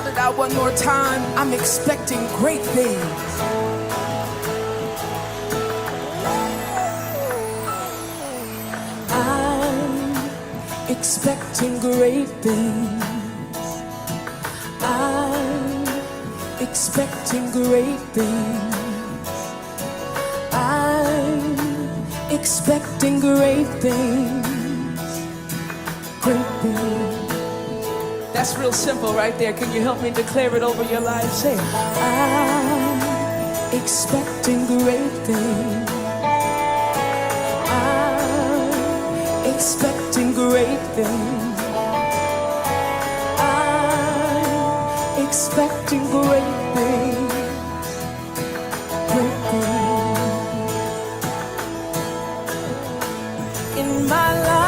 shout it out one more time. I'm expecting great things. I'm expecting great things. I'm expecting great things. I'm expecting great things. Great things. That's real simple right there. Can you help me declare it over your life? Say it. I'm expecting great things. I'm expecting great things. I'm expecting great things. Great things. In my life.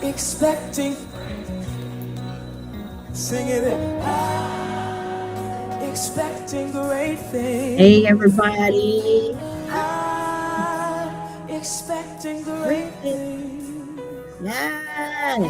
Expecting, sing it. Expecting great things. Hey everybody. Expecting great things. Yes.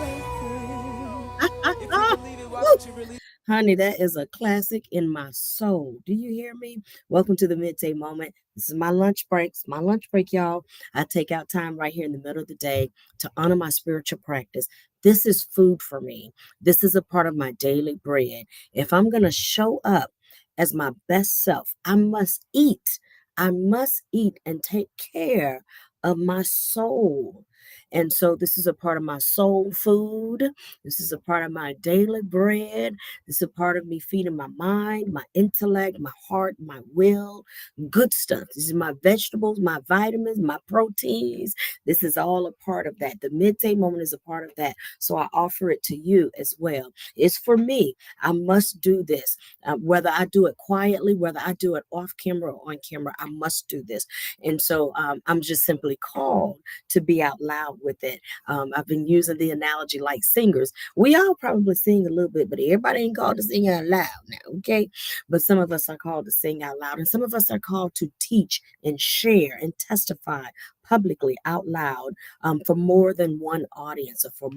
Honey, that is a classic in my soul. Do you hear me? Welcome to the Midday Moment. This is my lunch break. It's my lunch break, y'all. I take out time right here in the middle of the day to honor my spiritual practice. This is food for me. This is a part of my daily bread. If I'm going to show up as my best self, I must eat. I must eat and take care of my soul. And so this is a part of my soul food. This is a part of my daily bread. This is a part of me feeding my mind, my intellect, my heart, my will, good stuff. This is my vegetables, my vitamins, my proteins. This is all a part of that. The midday moment is a part of that. So I offer it to you as well. It's for me. I must do this. Whether I do it quietly, whether I do it off camera or on camera, I must do this. And so I'm just simply called to be out loud with it. I've been using the analogy like singers. We all probably sing a little bit, but everybody ain't called to sing out loud now, okay? But some of us are called to sing out loud, and some of us are called to teach and share and testify publicly out loud for more than one audience or for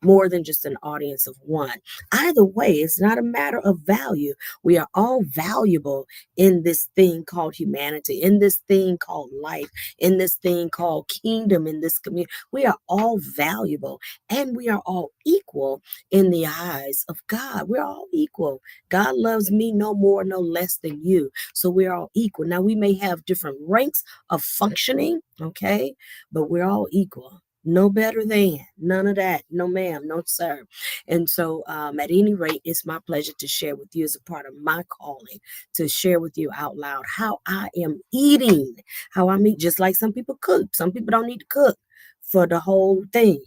more than just an audience of one. Either way, it's not a matter of value. We are all valuable in this thing called humanity, in this thing called life, in this thing called kingdom, in this community. We are all valuable and we are all equal in the eyes of God. We're all equal. God loves me no more, no less than you. So we're all equal. Now, we may have different ranks of functioning, okay, but we're all equal. No better than, none of that. No, ma'am, no, sir. And so, at any rate, it's my pleasure to share with you as a part of my calling, to share with you out loud how I am eating, how I'm eating, just like some people cook. Some people don't need to cook for the whole thing.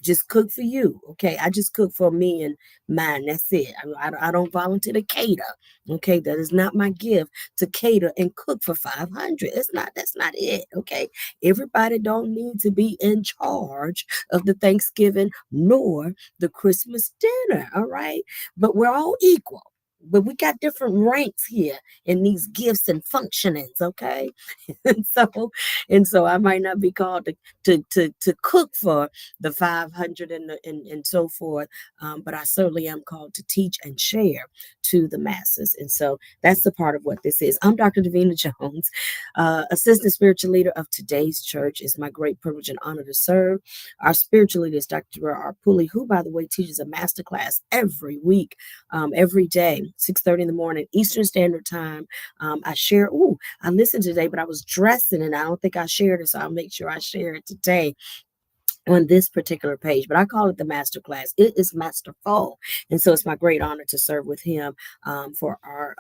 Just cook for you. Okay. I just cook for me and mine. That's it. I don't volunteer to cater. Okay. That is not my gift to cater and cook for 500. That's not it. Okay. Everybody don't need to be in charge of the Thanksgiving nor the Christmas dinner. All right. But we're all equal. But we got different ranks here in these gifts and functionings, okay? and so and so I might not be called to cook for the 500 and so forth. But I certainly am called to teach and share to the masses. And so that's the part of what this is. I'm Dr. Davina Jones, assistant spiritual leader of today's church. It's my great privilege and honor to serve. Our spiritual leader is Dr. Arpuli, who, by the way, teaches a master class every week, every day, 6:30 in the morning, Eastern Standard Time. I share, I listened today, but I was dressing and I don't think I shared it. So I'll make sure I share it today on this particular page, but I call it the master class. It is masterful, and so it's my great honor to serve with him for our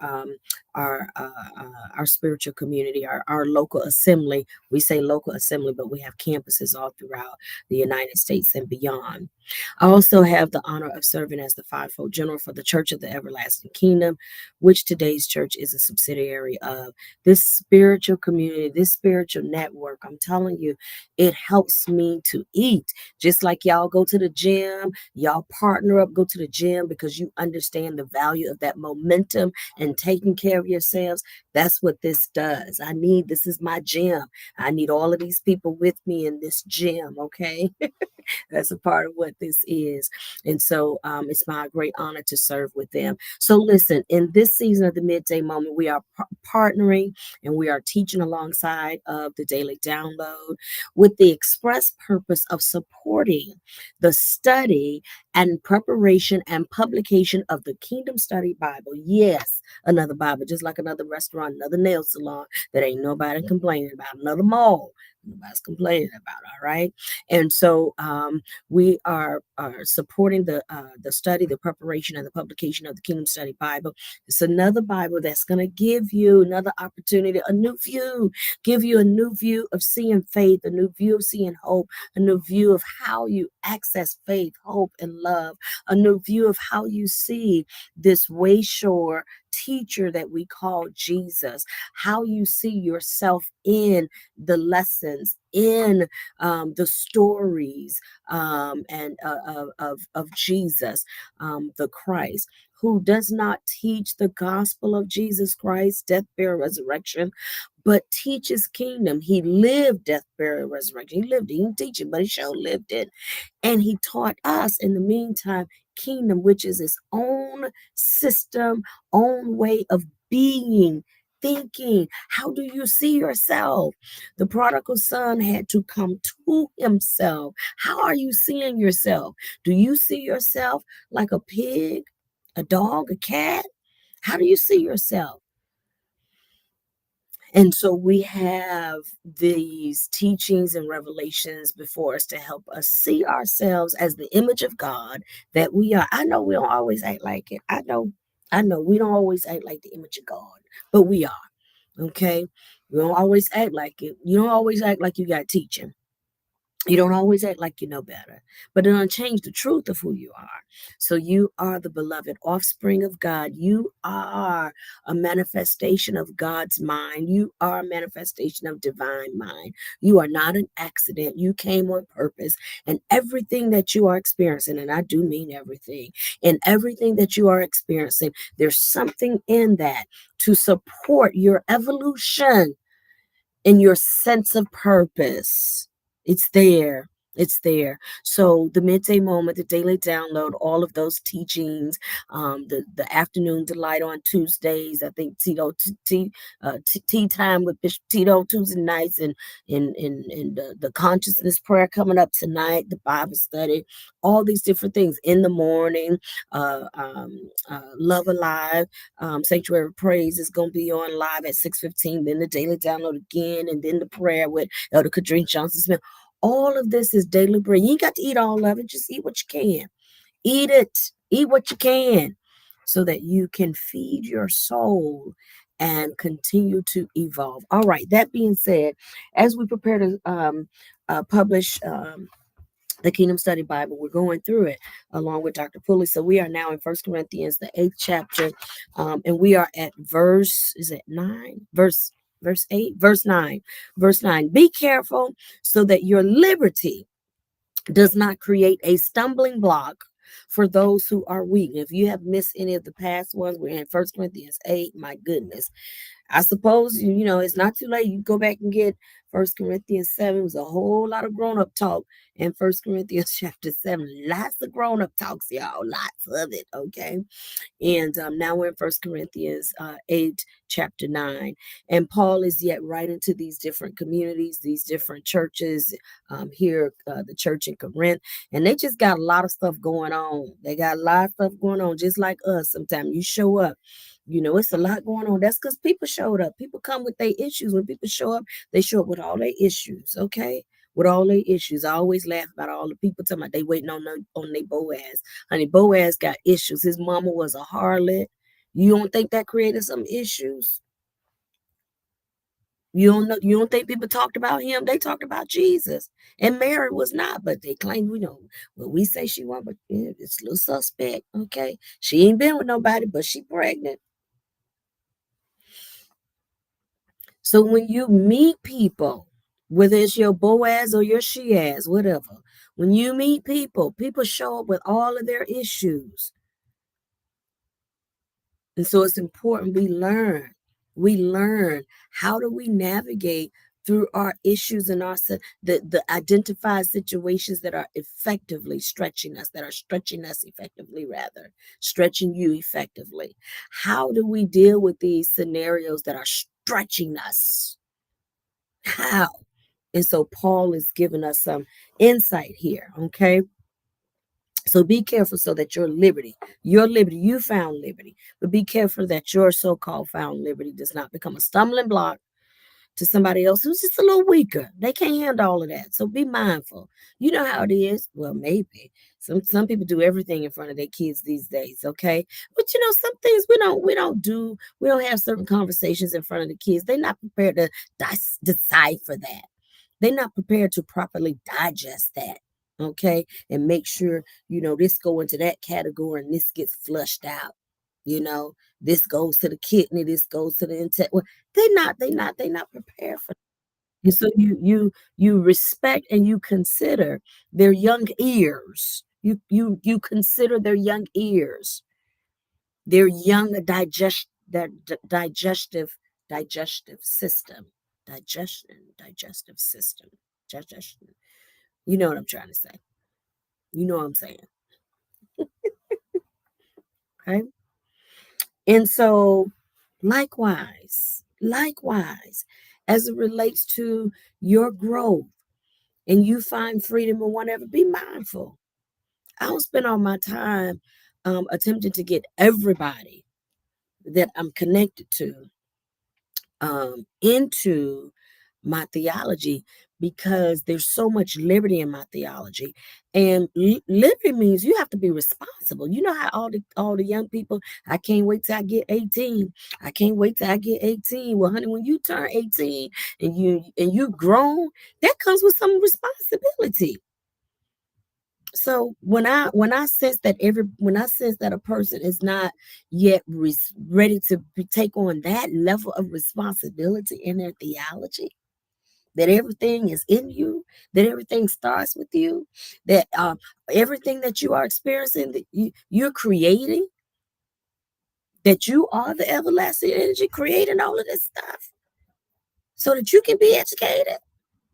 our spiritual community, our local assembly. We say local assembly, but we have campuses all throughout the United States and beyond. I also have the honor of serving as the fivefold general for the Church of the Everlasting Kingdom, which today's church is a subsidiary of. This spiritual community, this spiritual network, I'm telling you, it helps me to eat. Just like y'all go to the gym, y'all partner up, go to the gym because you understand the value of that momentum and taking care of yourselves. That's what this does. This is my gym. I need all of these people with me in this gym, okay? That's a part of what this is. And so it's my great honor to serve with them. So listen, in this season of the Midday Moment, we are partnering and we are teaching alongside of the Daily Download with the express purpose of supporting the study and preparation and publication of the Kingdom Study Bible. Yes, another Bible, just like another restaurant, another nail salon that ain't nobody complaining about, another mall nobody's complaining about. All right. And so we are supporting the study, the preparation, and the publication of the Kingdom Study Bible. It's another Bible that's going to give you another opportunity, a new view, give you a new view of seeing faith, a new view of seeing hope, a new view of how you access faith, hope, and love, a new view of how you see this wayshower teacher that we call Jesus, how you see yourself in the lessons, in the stories and of Jesus, the Christ, who does not teach the gospel of Jesus Christ, death, burial, resurrection, but teaches kingdom. He lived death, burial, resurrection. He lived it. He didn't teach it, but he sure lived it. And he taught us in the meantime kingdom, which is its own system, own way of being, thinking. How do you see yourself? The prodigal son had to come to himself. How are you seeing yourself? Do you see yourself like a pig, a dog, a cat? How do you see yourself? And so we have these teachings and revelations before us to help us see ourselves as the image of God that we are. I know we don't always act like it. I know we don't always act like the image of God, but we are. Okay. We don't always act like it. You don't always act like you got teaching. You don't always act like you know better, but it don't change the truth of who you are. So you are the beloved offspring of God. You are a manifestation of God's mind. You are a manifestation of divine mind. You are not an accident. You came on purpose. And everything that you are experiencing, and I do mean everything, and everything that you are experiencing, there's something in that to support your evolution and your sense of purpose. It's there. It's there. So the midday moment, the daily download, all of those teachings, the afternoon delight on Tuesdays. I think tea time with Bishop Tito Tuesday nights, and the consciousness prayer coming up tonight, the Bible study, all these different things in the morning. Love Alive, Sanctuary Praise is going to be on live at 6:15. Then the daily download again, and then the prayer with Elder Kadreen Johnson Smith. All of this is daily bread. You ain't got to eat all of it. Just eat what you can. Eat it. Eat what you can so that you can feed your soul and continue to evolve. All right. That being said, as we prepare to publish the Kingdom Study Bible, we're going through it along with Dr. Pulley. So we are now in First Corinthians, the 8th chapter, and we are at verse, is it 9? Verse 8, verse 9, verse 9. Be careful so that your liberty does not create a stumbling block for those who are weak. If you have missed any of the past ones, we're in First Corinthians 8. My goodness. I suppose, it's not too late. You go back and get First Corinthians 7. It was a whole lot of grown-up talk in First Corinthians chapter 7. Lots of grown-up talks, y'all. Lots of it, okay? And now we're in First Corinthians 8, chapter 9. And Paul is yet writing to these different communities, these different churches here, the church in Corinth. And they just got a lot of stuff going on. They got a lot of stuff going on, just like us. Sometimes you show up. It's a lot going on. That's because people showed up. People come with their issues. When people show up, they show up with all their issues, okay? With all their issues. I always laugh about all the people talking about they waiting on their Boaz. Honey, Boaz got issues. His mama was a harlot. You don't think that created some issues? You don't think people talked about him? They talked about Jesus. And Mary was not, but they claim, well, we say she was, but it's a little suspect, okay? She ain't been with nobody, but she pregnant. So when you meet people, whether it's your Boaz or your Sheaz, whatever, when you meet people, people show up with all of their issues. And so it's important we learn. We learn how do we navigate through our issues and the identified situations that are effectively stretching us, that are stretching us effectively, rather, stretching you effectively. How do we deal with these scenarios that are stretching us? How? And so Paul is giving us some insight here, okay? So be careful so that your liberty, you found liberty, but be careful that your so-called found liberty does not become a stumbling block to somebody else who's just a little weaker. They can't handle all of that. So be mindful. You know how it is. Well, maybe some people do everything in front of their kids these days. Okay. But some things we don't have certain conversations in front of the kids. They're not prepared to decipher that. They're not prepared to properly digest that. Okay. And make sure, this go into that category and this gets flushed out. This goes to the kidney, this goes to the intestine. Well, they're not prepared for that. And so you respect and you consider their young ears. You consider their young ears. Their young digestive system, digestive system, digestion. You know what I'm trying to say. You know what I'm saying. Okay. And so, likewise, as it relates to your growth and you find freedom in whatever, be mindful. I don't spend all my time attempting to get everybody that I'm connected to into my theology, because there's so much liberty in my theology. And liberty means you have to be responsible. You know how all the young people, I can't wait till I get 18. I can't wait till I get 18. Well, honey, when you turn 18 and you grown, that comes with some responsibility. So when I sense that a person is not yet ready to take on that level of responsibility in their theology, that everything is in you, that everything starts with you, that everything that you are experiencing, that you're creating, that you are the everlasting energy creating all of this stuff, so that you can be educated.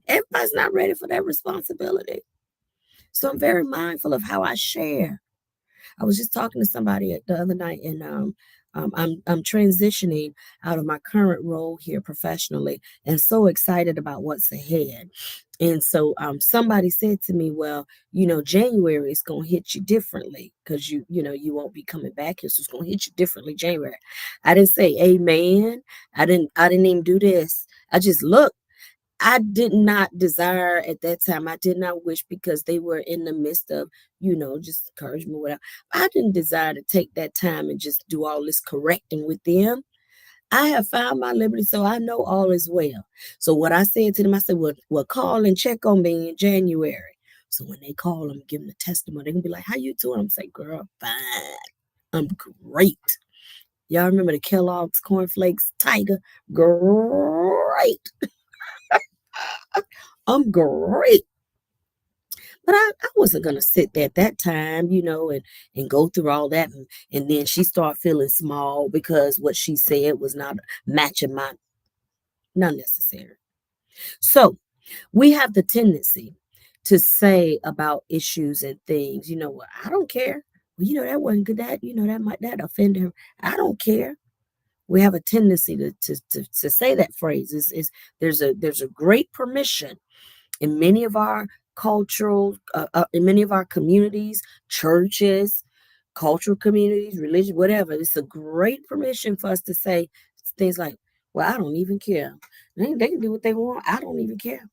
Everybody's not ready for that responsibility. So I'm very mindful of how I share. I was just talking to somebody the other night, and I'm transitioning out of my current role here professionally, and so excited about what's ahead. And so somebody said to me, "Well, January is going to hit you differently because you won't be coming back here, so it's going to hit you differently January." I didn't say amen. I didn't even do this. I just looked. I did not desire at that time. I did not wish, because they were in the midst of, just encouragement, whatever. I didn't desire to take that time and just do all this correcting with them. I have found my liberty, so I know all is well. So what I said to them, I said, well, call and check on me in January. So when they call, I'm give them the testimony. They're gonna be like, "How you doing?" I'm say, "Girl, fine. I'm great." Y'all remember the Kellogg's cornflakes tiger? Great. I'm great. But I wasn't gonna sit there at that time, and go through all that, and then she started feeling small because what she said was not matching my, not necessary. So we have the tendency to say about issues and things, "Well, I don't care. Well, that wasn't good. That offended her. I don't care." We have a tendency to say that phrase. There's a great permission in many of our in many of our communities, churches, cultural communities, religion, whatever. It's a great permission for us to say things like, "Well, I don't even care. They can do what they want. I don't even care.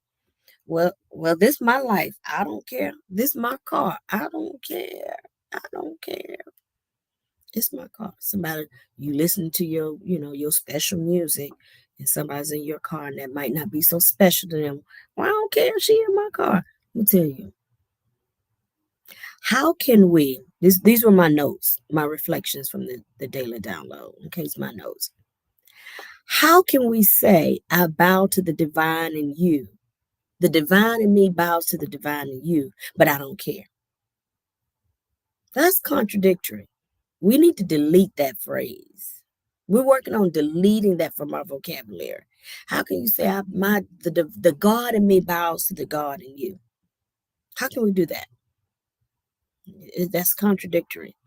Well, this my life. I don't care. This my car. I don't care. I don't care. It's my car." Somebody, you listen to your special music, and somebody's in your car and that might not be so special to them. "Well, I don't care. She in my car." Let me tell you, how can we, these were my notes, my reflections from the daily download. Okay, it's my notes. How can we say, "I bow to the divine in you"? The divine in me bows to the divine in you, but I don't care. That's contradictory. We need to delete that phrase. We're working on deleting that from our vocabulary. How can you say, the God in me bows to the God in you"? How can we do that? That's contradictory.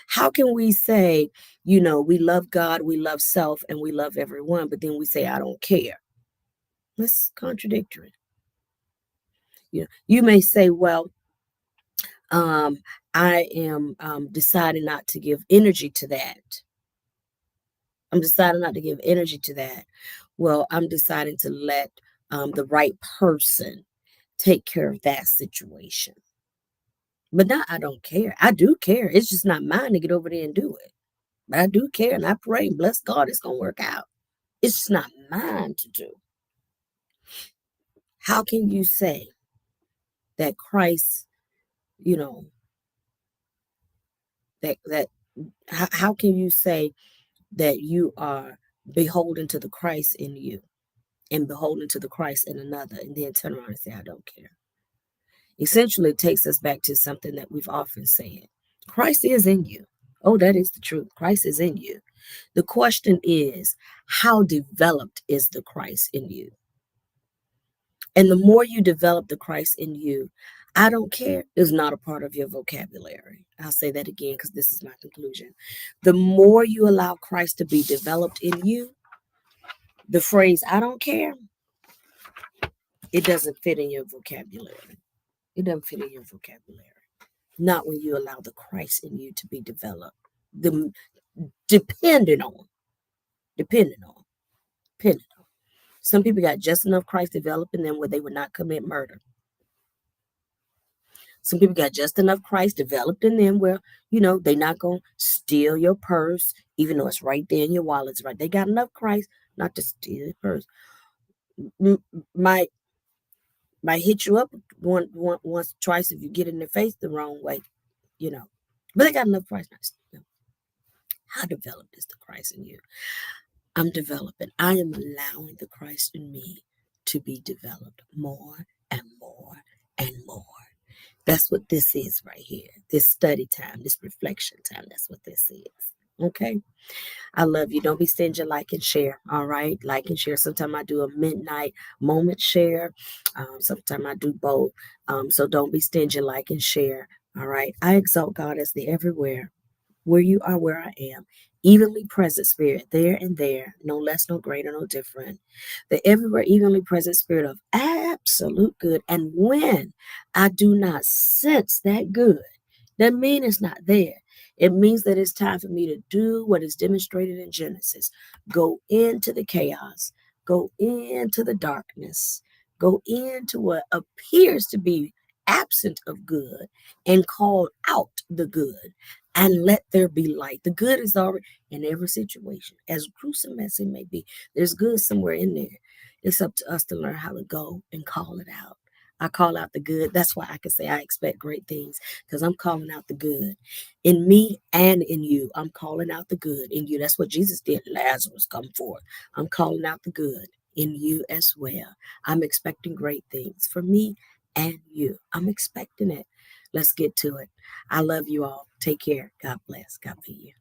How can we say, we love God, we love self, and we love everyone, but then we say, "I don't care"? That's contradictory. You may say, "Well, um, I am deciding not to give energy to that. I'm deciding not to give energy to that." Well, I'm deciding to let the right person take care of that situation. But not, I don't care. I do care. It's just not mine to get over there and do it. But I do care, and I pray and bless God it's going to work out. It's just not mine to do. How can you say that Christ, you know, that how can you say that you are beholden to the Christ in you and beholden to the Christ in another, and then turn around and say, "I don't care"? Essentially, it takes us back to something that we've often said. Christ is in you. Oh, that is the truth. Christ is in you. The question is, how developed is the Christ in you? And the more you develop the Christ in you, I don't care is not a part of your vocabulary. I'll say that again because this is my conclusion. The more you allow Christ to be developed in you, the phrase I don't care, it doesn't fit in your vocabulary. It doesn't fit in your vocabulary. Not when you allow the Christ in you to be developed. The depending on, depending on, depending on. Some people got just enough Christ developing them where they would not commit murder. Some people got just enough Christ developed in them where, they're not going to steal your purse, even though it's right there in your wallet. It's right. They got enough Christ not to steal your purse. Might hit you up once, twice if you get in their face the wrong way, you know. But they got enough Christ not to steal. How developed is the Christ in you? I'm developing. I am allowing the Christ in me to be developed more and more and more. That's what this is right here. This study time, this reflection time. That's what this is. Okay. I love you. Don't be stingy. Like and share. All right. Like and share. Sometimes I do a midnight moment share. Sometimes I do both. So don't be stingy. Like and share. All right. I exalt God as the everywhere. Where you are, where I am. Evenly present spirit, there and there, no less, no greater, no different. The everywhere evenly present spirit of absolute good. And when I do not sense that good, that means it's not there. It means that it's time for me to do what is demonstrated in Genesis. Go into the chaos, go into the darkness, go into what appears to be absent of good and call out the good and let there be light. The good is already in every situation, as gruesome as it may be. There's good somewhere in there. It's up to us to learn how to go and call it out. I call out the good. That's why I can say I expect great things because I'm calling out the good in me and in you. I'm calling out the good in you. That's what Jesus did. Lazarus come forth. I'm calling out the good in you as well. I'm expecting great things for me and you. I'm expecting it. Let's get to it. I love you all. Take care. God bless. God be you.